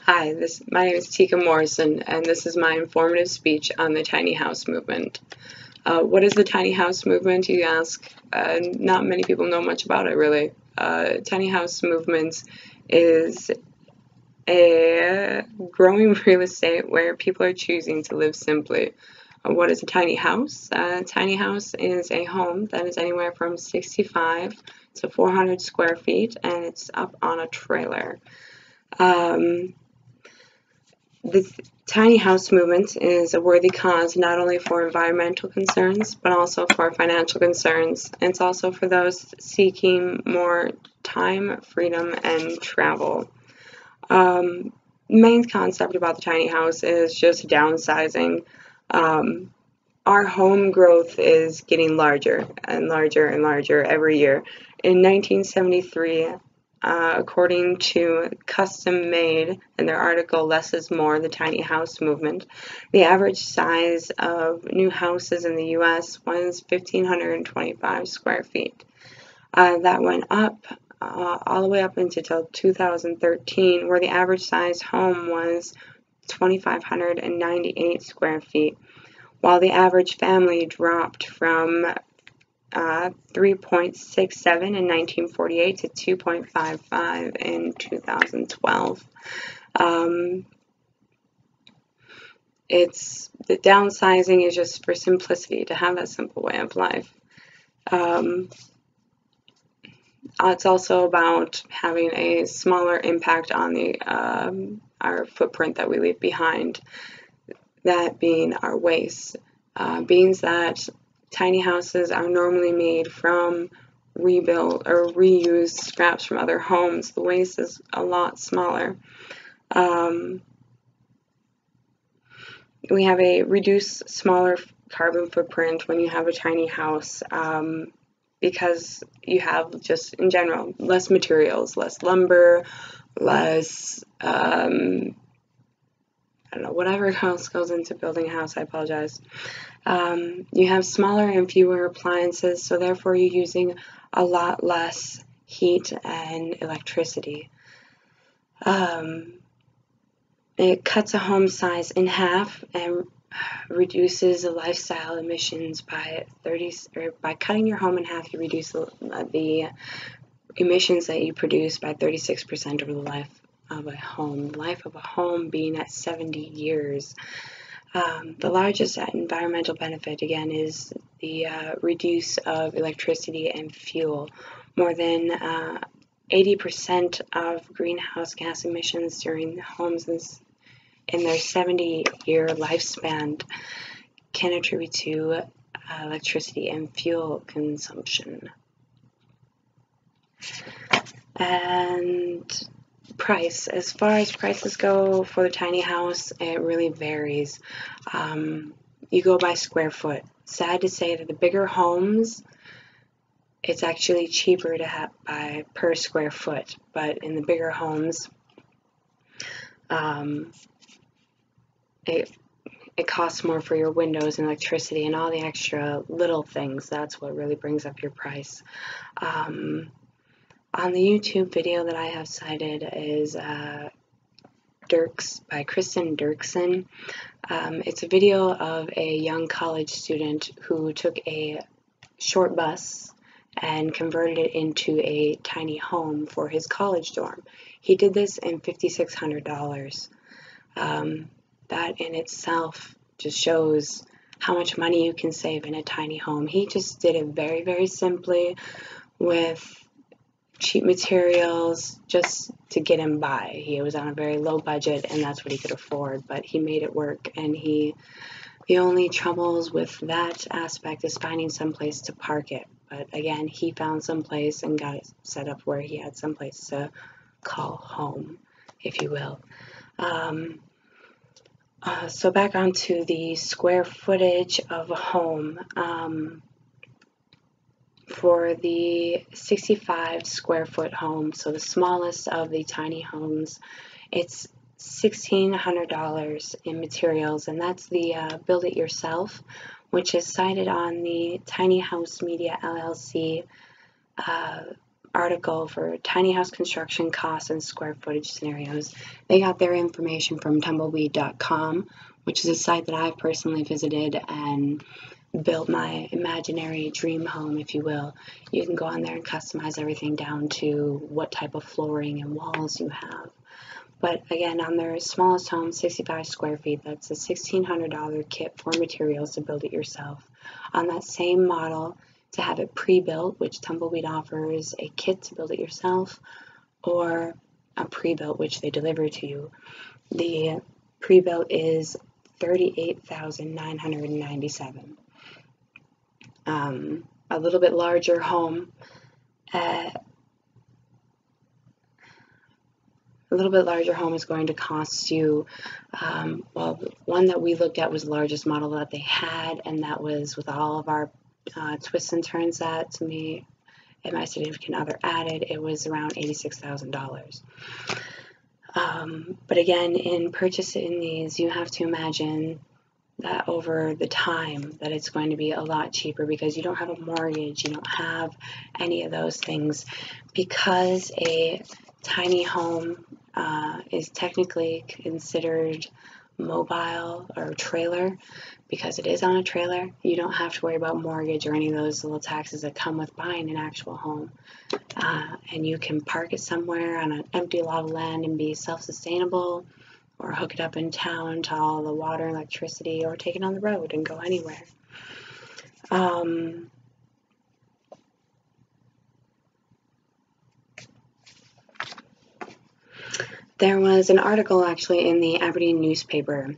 Hi, my name is Tika Morrison, and this is my informative speech on the tiny house movement. What is the tiny house movement, you ask? Not many people know much about it, really. Tiny house movement is a growing real estate where people are choosing to live simply. What is a tiny house? A tiny house is a home that is anywhere from 65 to 400 square feet, and it's up on a trailer. The tiny house movement is a worthy cause not only for environmental concerns but also for financial concerns. It's also for those seeking more time, freedom, and travel. Main concept about the tiny house is just downsizing. Our home growth is getting larger and larger and larger every year. In 1973, according to Custom Made and their article Less is More, the Tiny House Movement, the average size of new houses in the U.S. was 1,525 square feet. That went up all the way up until 2013, where the average size home was 2,598 square feet, while the average family dropped from 3.67 in 1948 to 2.55 in 2012. The downsizing is just for simplicity, to have that simple way of life. It's also about having a smaller impact on our footprint that we leave behind, that being our waste. Being that tiny houses are normally made from rebuilt or reused scraps from other homes, the waste is a lot smaller. We have a reduced, smaller carbon footprint when you have a tiny house, because you have just in general less materials, less lumber, less I don't know, whatever else goes into building a house, I apologize. You have smaller and fewer appliances, so therefore you're using a lot less heat and electricity. It cuts a home size in half and reduces the lifestyle emissions by by cutting your home in half, you reduce the emissions that you produce by 36% over the life of a home. The life of a home being at 70 years. The largest environmental benefit, again, is the reduce of electricity and fuel. More than 80% of greenhouse gas emissions during homes in their 70-year lifespan can attribute to electricity and fuel consumption. And price. As far as prices go for the tiny house, it really varies. You go by square foot. Sad to say that the bigger homes, it's actually cheaper to have by per square foot, but in the bigger homes, it costs more for your windows and electricity and all the extra little things. That's what really brings up your price. On the YouTube video that I have cited is Dirks by Kristen Dirksen. It's a video of a young college student who took a short bus and converted it into a tiny home for his college dorm. He did this in $5,600. That in itself just shows how much money you can save in a tiny home. He just did it very, very simply with cheap materials just to get him by. He was on a very low budget and that's what he could afford, but he made it work. And the only troubles with that aspect is finding someplace to park it. But again, he found someplace and got it set up where he had someplace to call home, if you will. So back onto the square footage of a home. For the 65 square foot home, so the smallest of the tiny homes, it's $1,600 in materials, and that's the build it yourself, which is cited on the Tiny House Media LLC article for tiny house construction costs and square footage scenarios. They got their information from tumbleweed.com, which is a site that I've personally visited and built my imaginary dream home, if you will. You can go on there and customize everything down to what type of flooring and walls you have. But again, on their smallest home, 65 square feet, that's a $1,600 kit for materials to build it yourself. On that same model, to have it pre-built, which Tumbleweed offers a kit to build it yourself, or a pre-built, which they deliver to you. The pre-built is $38,997. A little bit larger home. A little bit larger home is going to cost you, well, the one that we looked at was the largest model that they had, and that was with all of our twists and turns that to me and my significant other added, it was around $86,000. But again, in purchasing these, you have to imagine that over the time that it's going to be a lot cheaper because you don't have a mortgage, you don't have any of those things. Because a tiny home is technically considered mobile or trailer, because it is on a trailer, you don't have to worry about mortgage or any of those little taxes that come with buying an actual home. And you can park it somewhere on an empty lot of land and be self-sustainable, or hook it up in town to all the water and electricity, or take it on the road and go anywhere. There was an article actually in the Aberdeen newspaper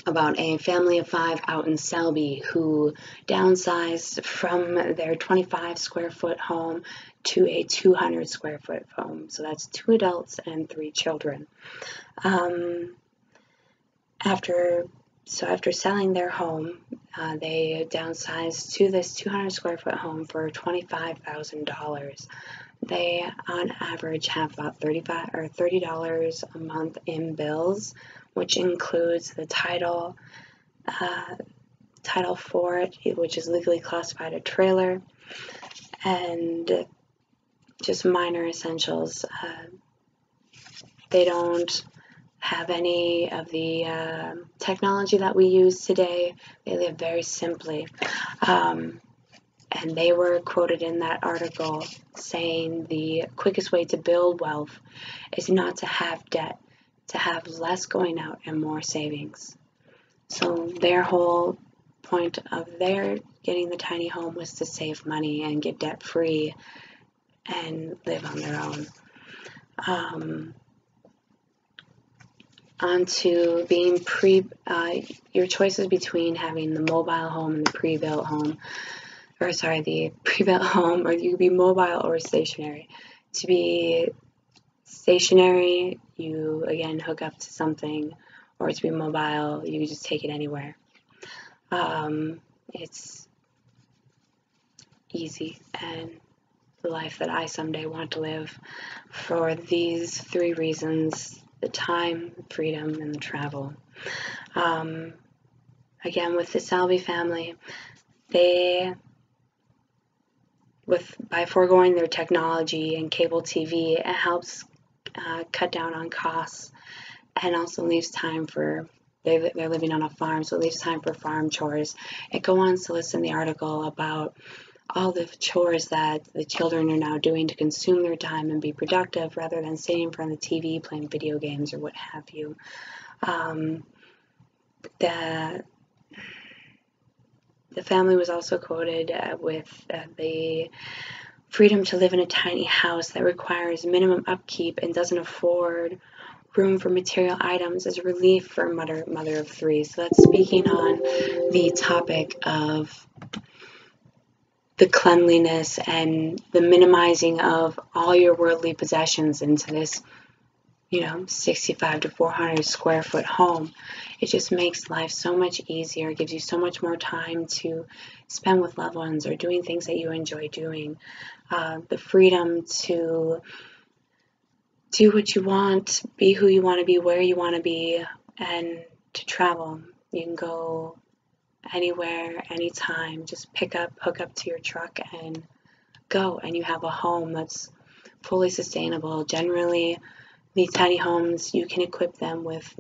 about a family of 5 out in Selby who downsized from their 25 square foot home to a 200 square foot home. So that's 2 adults and 3 children. After selling their home, they downsized to this 200 square foot home for $25,000. They, on average, have about $30 a month in bills, which includes the title for it, which is legally classified a trailer, and just minor essentials. They don't have any of the technology that we use today. They live very simply. And they were quoted in that article saying the quickest way to build wealth is not to have debt, to have less going out and more savings. So their whole point of their getting the tiny home was to save money and get debt free and live on their own. On to being your choices between having the mobile home and the pre-built home. The pre-built home, or you could be mobile or stationary. To be stationary, you again hook up to something, or to be mobile, you just take it anywhere. It's easy and the life that I someday want to live for these 3 reasons: the time, freedom, and the travel. Again, with the Selby family, by foregoing their technology and cable TV, it helps cut down on costs, and also leaves time for, they're living on a farm, so it leaves time for farm chores. It goes on to list in the article about all the chores that the children are now doing to consume their time and be productive rather than sitting in front of the TV playing video games or what have you. The family was also quoted with the freedom to live in a tiny house that requires minimum upkeep and doesn't afford room for material items as a relief for a mother of 3. So that's speaking on the topic of the cleanliness and the minimizing of all your worldly possessions into this 65 to 400 square foot home. It just makes life so much easier. It gives you so much more time to spend with loved ones or doing things that you enjoy doing. The freedom to do what you want, be who you want to be, where you want to be, and to travel. You can go anywhere, anytime. Just hook up to your truck and go, and you have a home that's fully sustainable. Generally, these tiny homes, you can equip them with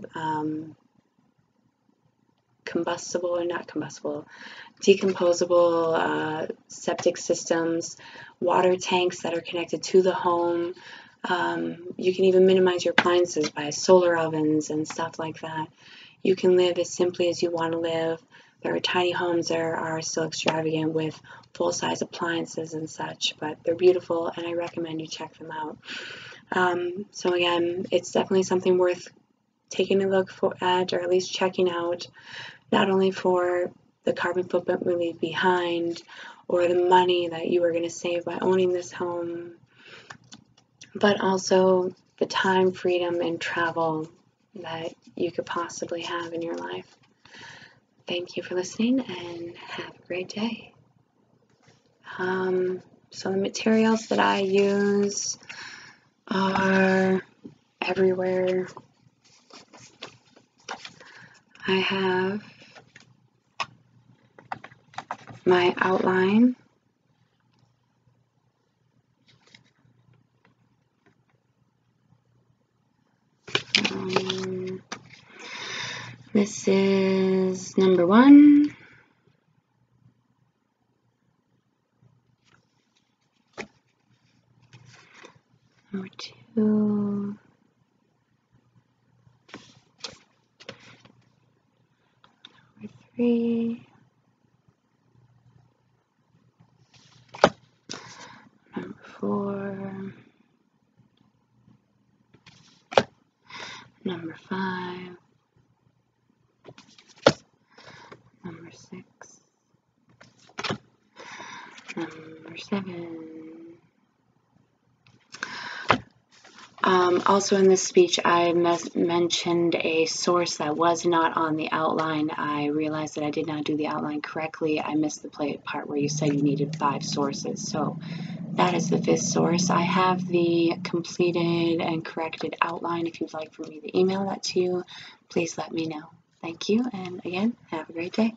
decomposable septic systems, water tanks that are connected to the home. You can even minimize your appliances by solar ovens and stuff like that. You can live as simply as you want to live. There are tiny homes that are still extravagant with full-size appliances and such, but they're beautiful, and I recommend you check them out. So again, it's definitely something worth taking a look at, or at least checking out, not only for the carbon footprint we leave behind or the money that you are going to save by owning this home, but also the time, freedom, and travel that you could possibly have in your life. Thank you for listening, and have a great day. So the materials that I use are everywhere. I have my outline, this is number 1. Number 2. Number 3. Number 4. Number 5. Number 6. Number 7. Also in this speech, I mentioned a source that was not on the outline. I realized that I did not do the outline correctly. I missed the part where you said you needed 5 sources. So that is the 5th source. I have the completed and corrected outline. If you'd like for me to email that to you, please let me know. Thank you, and again, have a great day.